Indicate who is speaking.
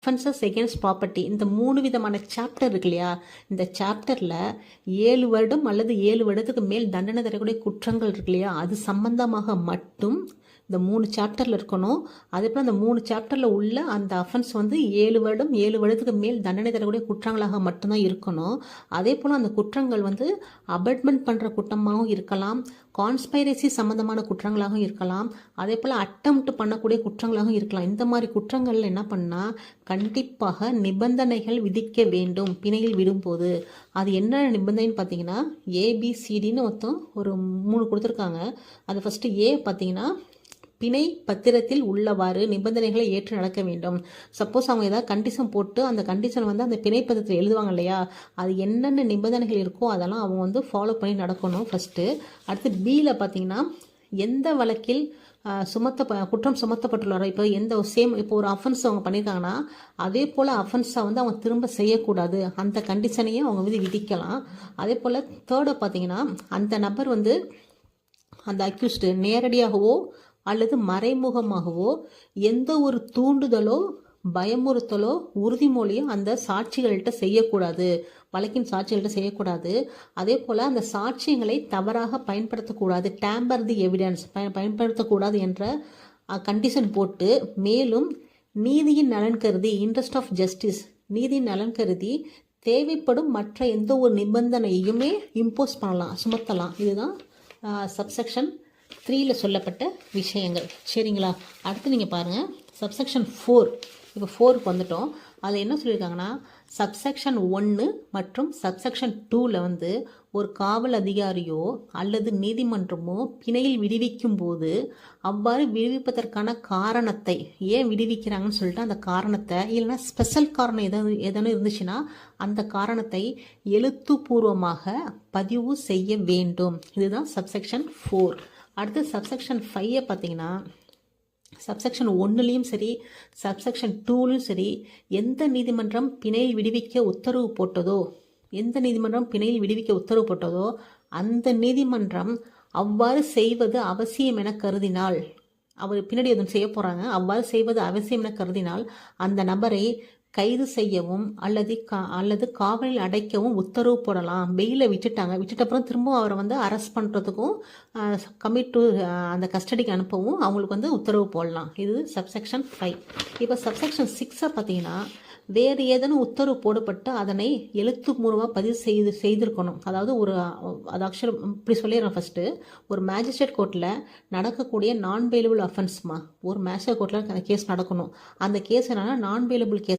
Speaker 1: Offences against property, இந்த 3 விதமான chapter இருக்கு இல்லையா, இந்த சாப்டரில் 7 வருடம் அல்லது 7 வருடத்துக்கு மேல் தண்டனை தரக்கூடிய குற்றங்கள் இருக்கு இல்லையா, அது சம்பந்தமாக மட்டும் இந்த 3 சாப்டரில் இருக்கணும். அதே போல் அந்த 3 சாப்டரில் உள்ள அந்த அஃபென்ஸ் 7 வருடம் 7 வருடத்துக்கு மேல் தண்டனை தரக்கூடிய குற்றங்களாக மட்டும்தான் இருக்கணும். அதே போல் அந்த குற்றங்கள் அபட்மெண்ட் பண்ணுற குற்றமாகவும் இருக்கலாம், கான்ஸ்பைரசி சம்மந்தமான குற்றங்களாகவும் இருக்கலாம், அதே போல் அட்டெம்ப்ட் பண்ணக்கூடிய குற்றங்களாகவும் இருக்கலாம். இந்த மாதிரி குற்றங்களில் என்ன பண்ணால் கண்டிப்பாக நிபந்தனைகள் விதிக்க வேண்டும் பிணையில் விடும்போது. அது என்ன நிபந்தனைன்னு பார்த்தீங்கன்னா ஏபிசிடின்னு ஒரு 3 கொடுத்துருக்காங்க. அது ஃபஸ்ட்டு ஏ பார்த்தீங்கன்னா பிணை பத்திரத்தில் உள்ளவாறு நிபந்தனைகளை ஏற்று நடக்க வேண்டும். சப்போஸ் அவங்க ஏதாவது கண்டிஷன் போட்டு அந்த கண்டிஷன் அந்த பிணை பத்திரத்தில் எழுதுவாங்க இல்லையா, அது என்னென்ன நிபந்தனைகள் இருக்கோ அதெல்லாம் அவங்க ஃபாலோ பண்ணி நடக்கணும் ஃபஸ்ட்டு. அடுத்து பியில் பார்த்தீங்கன்னா எந்த வழக்கில் குற்றம் சுமத்தப்பட்டுள்ளாரோ, இப்போ ஒரு அஃபென்ஸ் அவங்க பண்ணியிருக்காங்கன்னா அதே போல் அஃபென்ஸை அவங்க திரும்ப செய்யக்கூடாது, அந்த கண்டிஷனையே அவங்க விதிக்கலாம். அதே போல் தேர்டை பார்த்தீங்கன்னா அந்த நபர் அந்த அக்யூஸ்டு நேரடியாகவோ அல்லது மறைமுகமாகவோ எந்த ஒரு தூண்டுதலோ பயமுறுத்தலோ உறுதிமொழியோ அந்த சாட்சிகள்கிட்ட செய்யக்கூடாது, வழக்கின் சாட்சிகள்கிட்ட செய்யக்கூடாது. அதே போல் அந்த சாட்சியங்களை தவறாக பயன்படுத்தக்கூடாது, டேம்பர் தி எவிடன்ஸ் பயன்படுத்தக்கூடாது என்ற கண்டிஷன் போட்டு, மேலும் நீதியின் நலன் கருதி இன்ட்ரெஸ்ட் ஆஃப் ஜஸ்டிஸ் நீதியின் நலன் கருதி தேவைப்படும் மற்ற எந்த ஒரு நிபந்தனையுமே இம்போஸ் பண்ணலாம், சுமத்தலாம். இதுதான் சப்செக்ஷன் 3ல் சொல்லப்பட்ட விஷயங்கள். சரிங்களா? அடுத்து நீங்கள் பாருங்கள் சப்செக்ஷன் 4. இப்போ 4க்கு வந்துட்டோம். அதில் என்ன சொல்லியிருக்காங்கன்னா சப்செக்ஷன் 1 மற்றும் சப்செக்ஷன் 2ல் ஒரு காவல் அதிகாரியோ அல்லது நீதிமன்றமோ பிணையில் விடுவிக்கும் போது அவ்வாறு விடுவிப்பதற்கான காரணத்தை, ஏன் விடுவிக்கிறாங்கன்னு சொல்லிட்டு அந்த காரணத்தை, இல்லைன்னா ஸ்பெஷல் காரணம் எதனா இருந்துச்சுன்னா அந்த காரணத்தை எழுத்துப்பூர்வமாக பதிவு செய்ய வேண்டும். இதுதான் சப்செக்ஷன் 4. அடுத்து சப்செக்ஷன் 5 பார்த்தீங்கன்னா சப்செக்ஷன் 1லையும் சரி சப்செக்ஷன் 2லையும் சரி எந்த நீதிமன்றம் பிணையில் விடுவிக்க உத்தரவு போட்டதோ அந்த நீதிமன்றம் அவ்வாறு செய்வது அவசியம் என கருதினால், அவர் பின்னாடி எதுவும் செய்ய போகிறாங்க, அவ்வாறு செய்வது அவசியம் என கருதினால் அந்த நபரை கைது செய்யவும் அல்லது காவலில் அடைக்கவும் உத்தரவு போடலாம். பெயிலில் விட்டுட்ட அப்புறம் திரும்ப அவரை அரெஸ்ட் பண்ணுறதுக்கும் கமிட் டு அந்த கஸ்டடிக்கு அனுப்பவும் அவங்களுக்கு உத்தரவு போடலாம். இது சப்செக்ஷன் 5. இப்போ சப்செக்ஷன் 6 பார்த்தீங்கன்னா வேறு ஏதேனும் உத்தரவு போடப்பட்டு அதனை எழுத்துப்பூர்வமாக பதிவு செய்திருக்கணும். அதாவது அது ஆக்சுவலி இப்படி சொல்லிடுறேன். ஃபஸ்ட்டு ஒரு மேஜிஸ்ட்ரேட் கோர்ட்டில் நடக்கக்கூடிய நான் பெயிலபிள் அஃபென்ஸ்மா, ஒரு மேஜிஸ்ட்ரேட் கோர்ட்டில் அந்த கேஸ் நடக்கணும். அந்த கேஸ் என்னன்னா நான் பெயிலபிள் கேஸ்